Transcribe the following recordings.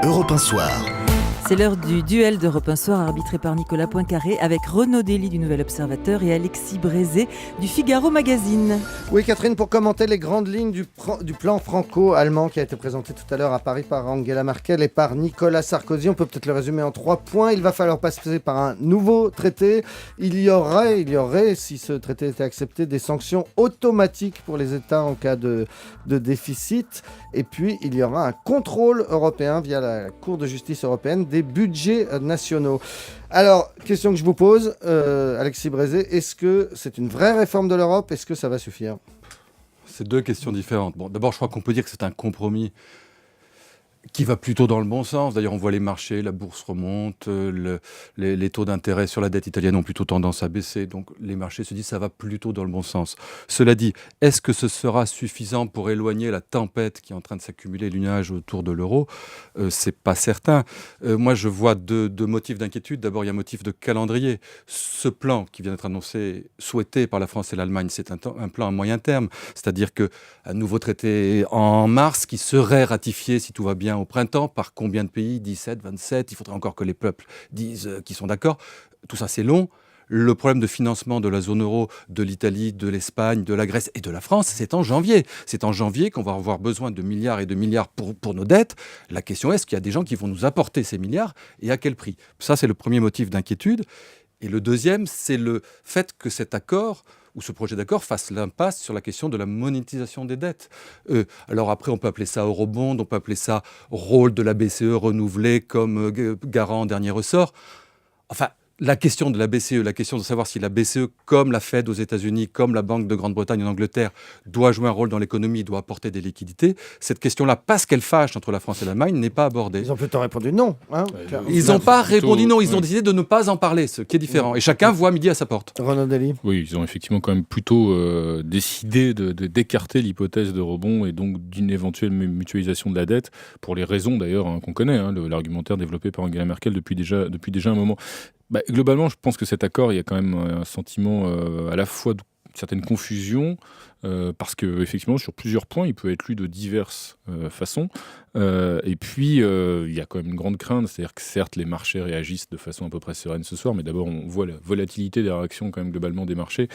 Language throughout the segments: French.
Europe 1 Soir. C'est l'heure du duel d'Europe 1 Soir, arbitré par Nicolas Poincaré, avec Renaud Dely du Nouvel Observateur et Alexis Brézé du Figaro Magazine. Oui, Catherine, pour commenter les grandes lignes du plan franco-allemand qui a été présenté tout à l'heure à Paris par Angela Merkel et par Nicolas Sarkozy, on peut peut-être le résumer en 3 points. Il va falloir passer par un nouveau traité. Il y aurait, si ce traité était accepté, des sanctions automatiques pour les États en cas de déficit. Et puis, il y aura un contrôle européen via la Cour de justice européenne des budgets nationaux. Alors, question que je vous pose, Alexis Brézé, est-ce que c'est une vraie réforme de l'Europe ? Est-ce que ça va suffire ? C'est deux questions différentes. Bon, d'abord, je crois qu'on peut dire que c'est un compromis qui va plutôt dans le bon sens. D'ailleurs, on voit les marchés, la bourse remonte, les taux d'intérêt sur la dette italienne ont plutôt tendance à baisser. Donc, les marchés se disent que ça va plutôt dans le bon sens. Cela dit, est-ce que ce sera suffisant pour éloigner la tempête qui est en train de s'accumuler du nuage autour de l'euro ? C'est pas certain. Moi, je vois deux motifs d'inquiétude. D'abord, il y a un motif de calendrier. Ce plan qui vient d'être annoncé, souhaité par la France et l'Allemagne, c'est un plan à moyen terme. C'est-à-dire qu'un nouveau traité en mars qui serait ratifié, si tout va bien, au printemps, par combien de pays ? 17, 27, il faudrait encore que les peuples disent qu'ils sont d'accord. Tout ça, c'est long. Le problème de financement de la zone euro, de l'Italie, de l'Espagne, de la Grèce et de la France, c'est en janvier. C'est en janvier qu'on va avoir besoin de milliards et de milliards pour nos dettes. La question est-ce qu'il y a des gens qui vont nous apporter ces milliards et à quel prix ? Ça, c'est le premier motif d'inquiétude. Et le deuxième, c'est le fait que cet accord où ce projet d'accord fasse l'impasse sur la question de la monétisation des dettes. Alors après, on peut appeler ça eurobond, on peut appeler ça rôle de la BCE renouvelé comme garant en dernier ressort. Enfin, la question de la BCE, la question de savoir si la BCE, comme la Fed aux États-Unis, comme la Banque de Grande-Bretagne en Angleterre, doit jouer un rôle dans l'économie, doit apporter des liquidités, cette question-là, parce qu'elle fâche entre la France et l'Allemagne, n'est pas abordée. Ils ont plutôt répondu non. Ils n'ont pas répondu non, ils ont décidé de ne pas en parler, ce qui est différent. Et chacun voit midi à sa porte. Renaud Dely. Oui, ils ont effectivement quand même plutôt décidé d'écarter l'hypothèse de rebond et donc d'une éventuelle mutualisation de la dette, pour les raisons d'ailleurs qu'on connaît, l'argumentaire développé par Angela Merkel depuis déjà un moment. Globalement, je pense que cet accord, il y a quand même un sentiment à la fois de certaine confusion, parce qu'effectivement, sur plusieurs points, il peut être lu de diverses façons. Et puis, il y a quand même une grande crainte, c'est-à-dire que certes, les marchés réagissent de façon à peu près sereine ce soir, mais d'abord, on voit la volatilité des réactions quand même globalement des marchés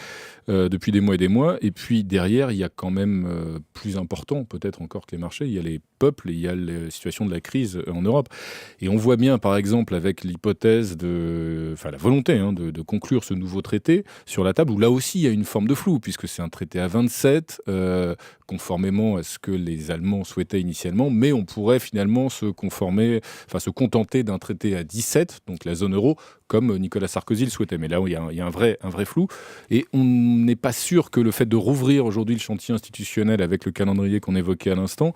depuis des mois et des mois. Et puis, derrière, il y a quand même plus important, peut-être encore que les marchés, il y a les peuples et il y a la situation de la crise en Europe. Et on voit bien, par exemple, avec l'hypothèse la volonté de conclure ce nouveau traité sur la table, où là aussi, il y a une forme de flou, puisque c'est un traité à 27, conformément à ce que les Allemands souhaitaient initialement, mais on pourrait finalement se contenter d'un traité à 17, donc la zone euro, comme Nicolas Sarkozy le souhaitait. Mais là, il y a un vrai flou. Et on n'est pas sûr que le fait de rouvrir aujourd'hui le chantier institutionnel avec le calendrier qu'on évoquait à l'instant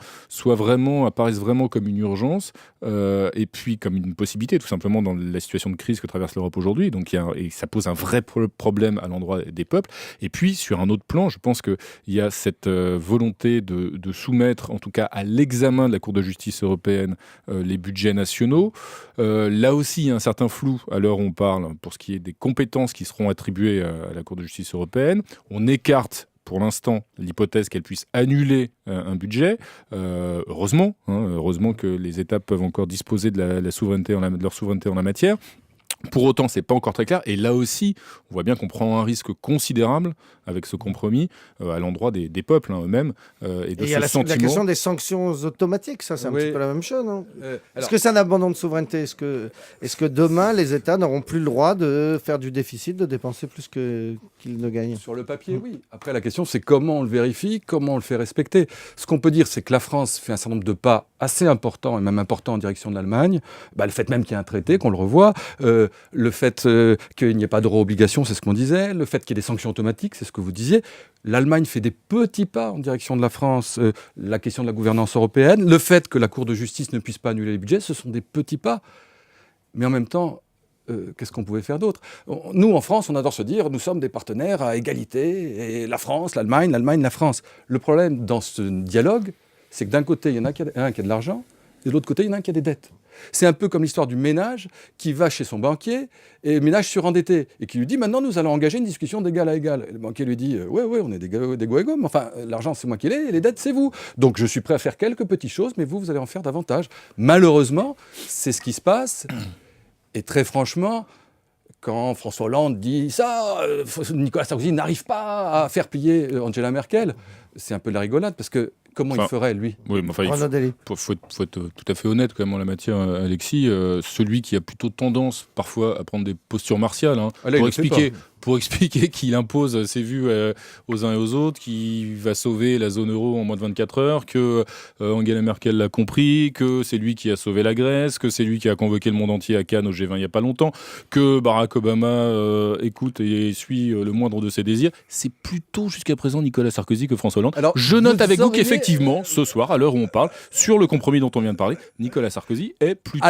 apparaisse vraiment comme une urgence, et puis comme une possibilité, tout simplement, dans la situation de crise que traverse l'Europe aujourd'hui. Donc, et ça pose un vrai problème à l'endroit des peuples. Et puis, sur un autre plan, je pense qu'il y a cette volonté de soumettre, en tout cas à l'examen de la Cour de justice européenne, les budgets nationaux. Là aussi, il y a un certain flou à l'heure où on parle pour ce qui est des compétences qui seront attribuées à la Cour de justice européenne. On écarte pour l'instant l'hypothèse qu'elle puisse annuler un budget. Heureusement que les États peuvent encore disposer de leur souveraineté en la matière. Pour autant, c'est pas encore très clair. Et là aussi, on voit bien qu'on prend un risque considérable avec ce compromis à l'endroit des peuples eux-mêmes. Et il y a la question des sanctions automatiques, ça c'est un petit peu la même chose. Non Est-ce que c'est un abandon de souveraineté ? Est-ce que demain, les États n'auront plus le droit de faire du déficit, de dépenser plus qu'ils ne gagnent ? Sur le papier, oui. Après, la question, c'est comment on le vérifie, comment on le fait respecter. Ce qu'on peut dire, c'est que la France fait un certain nombre de pas assez importants, et même importants en direction de l'Allemagne. Le fait même qu'il y ait un traité, qu'on le revoie. Le fait qu'il n'y ait pas d'euro-obligation, c'est ce qu'on disait. Le fait qu'il y ait des sanctions automatiques, c'est ce que vous disiez. L'Allemagne fait des petits pas en direction de la France. La question de la gouvernance européenne. Le fait que la Cour de justice ne puisse pas annuler les budgets, ce sont des petits pas. Mais en même temps, qu'est-ce qu'on pouvait faire d'autre ? Nous, en France, on adore se dire nous sommes des partenaires à égalité. Et la France, l'Allemagne, la France. Le problème dans ce dialogue, c'est que d'un côté, il y en a un qui a de l'argent, et de l'autre côté, il y en a un qui a des dettes. C'est un peu comme l'histoire du ménage qui va chez son banquier, et ménage surendetté, et qui lui dit maintenant nous allons engager une discussion d'égal à égal. Et le banquier lui dit ouais, on est d'égaux égaux, mais enfin l'argent c'est moi qui l'ai, et les dettes c'est vous. Donc je suis prêt à faire quelques petites choses, mais vous allez en faire davantage. Malheureusement, c'est ce qui se passe, et très franchement, quand François Hollande dit ça, Nicolas Sarkozy n'arrive pas à faire plier Angela Merkel, c'est un peu de la rigolade, parce que comment il ferait, lui? Oui, mais enfin, il faut être tout à fait honnête quand même en la matière, Alexis. Celui qui a plutôt tendance parfois à prendre des postures martiales pour expliquer qu'il impose ses vues aux uns et aux autres, qu'il va sauver la zone euro en moins de 24 heures, que Angela Merkel l'a compris, que c'est lui qui a sauvé la Grèce, que c'est lui qui a convoqué le monde entier à Cannes au G20 il n'y a pas longtemps, que Barack Obama écoute et suit le moindre de ses désirs. C'est plutôt jusqu'à présent Nicolas Sarkozy que François Hollande. Alors, je note avec vous qu'effectivement, ce soir, à l'heure où on parle, sur le compromis dont on vient de parler, Nicolas Sarkozy est plutôt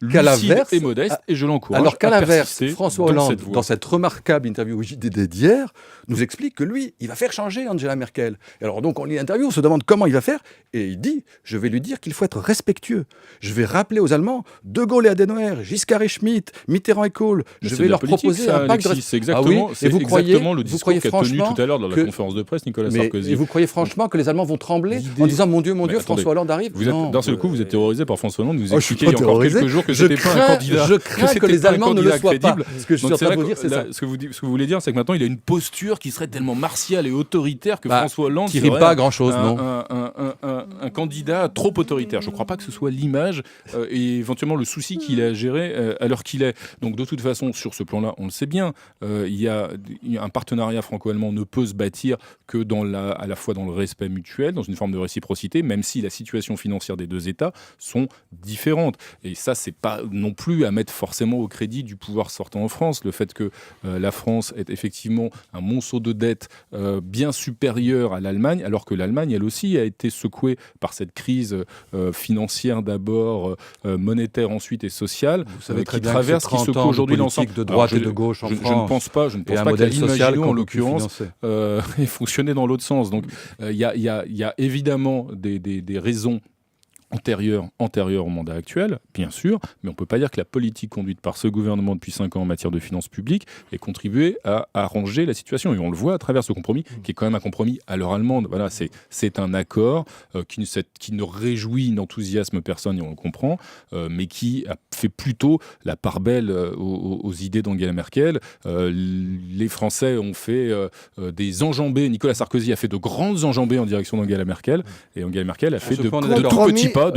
lucide et modeste, et je l'encourage alors qu'à à l'inverse, persister François Hollande, dans cette remarquable interview au JDD d'hier, nous explique que lui, il va faire changer Angela Merkel. Et alors donc, on lit l'interview, on se demande comment il va faire, et il dit, je vais lui dire qu'il faut être respectueux. Je vais rappeler aux Allemands De Gaulle et Adenauer, Giscard et Schmitt, Mitterrand et Kohl. Je vais leur proposer un pacte de... C'est exactement, le discours qu'a tenu tout à l'heure dans la conférence de presse Nicolas Sarkozy. Et vous croyez franchement que les Allemands vont trembler en disant mon Dieu, François Hollande arrive? D'un seul coup, vous êtes terrorisé par François Hollande, vous expliquez il y a encore quelques jours que c'était pas un candidat. Je crains que les Allemands ne le soient pas. Ce que je suis en train de vous dire, c'est ça. Ce que vous voulez dire, c'est que maintenant, il a une posture qui serait tellement martiale et autoritaire que François Hollande qui serait pas grand-chose, un candidat trop autoritaire. Je ne crois pas que ce soit l'image et éventuellement le souci qu'il a à gérer à l'heure qu'il est. Donc de toute façon, sur ce plan-là, on le sait bien, il y a un partenariat franco-allemand ne peut se bâtir que à la fois dans le respect mutuel, dans une forme de réciprocité, même si la situation financière des deux États sont différentes. Et ça, c'est pas non plus à mettre forcément au crédit du pouvoir sortant en France. Le fait que la France ait effectivement un monceau de dettes bien supérieur à l'Allemagne, alors que l'Allemagne, elle aussi, a été secouée par cette crise financière d'abord, monétaire ensuite et sociale, qui traverse, qui secoue aujourd'hui l'ensemble de droite et de gauche en France. Je ne pense pas que l'imagino, en l'occurrence, ait fonctionné dans l'autre sens. Donc, il y a évidemment des raisons antérieure au mandat actuel, bien sûr, mais on ne peut pas dire que la politique conduite par ce gouvernement depuis 5 ans en matière de finances publiques ait contribué à arranger la situation. Et on le voit à travers ce compromis, qui est quand même un compromis à l'heure allemande. Voilà, c'est un accord qui ne réjouit, n'enthousiasme personne, et on le comprend, mais qui a fait plutôt la part belle aux idées d'Angela Merkel. Les Français ont fait des enjambées. Nicolas Sarkozy a fait de grandes enjambées en direction d'Angela Merkel, et Angela Merkel a fait de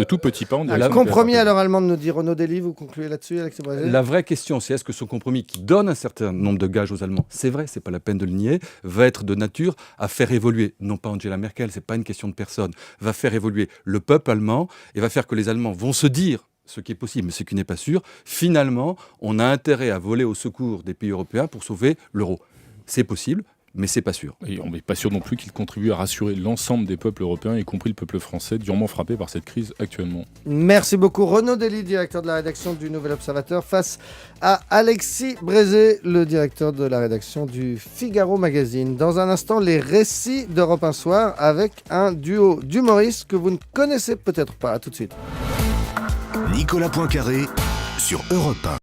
tout petits pas en direction de compromis à l'heure allemande, nous dit Renaud Dely. Vous concluez là-dessus, Alexis Brézé? La vraie question, c'est est-ce que ce compromis qui donne un certain nombre de gages aux Allemands, c'est vrai, c'est pas la peine de le nier, va être de nature à faire évoluer, non pas Angela Merkel, c'est pas une question de personne, va faire évoluer le peuple allemand et va faire que les Allemands vont se dire, ce qui est possible, mais ce qui n'est pas sûr, finalement, on a intérêt à voler au secours des pays européens pour sauver l'euro. C'est possible, mais c'est pas sûr. Et on n'est pas sûr non plus qu'il contribue à rassurer l'ensemble des peuples européens, y compris le peuple français, durement frappé par cette crise actuellement. Merci beaucoup. Renaud Dely, directeur de la rédaction du Nouvel Observateur, face à Alexis Brézé, le directeur de la rédaction du Figaro Magazine. Dans un instant, les récits d'Europe 1 Soir avec un duo d'humoristes que vous ne connaissez peut-être pas. À tout de suite. Nicolas Poincaré sur Europe 1.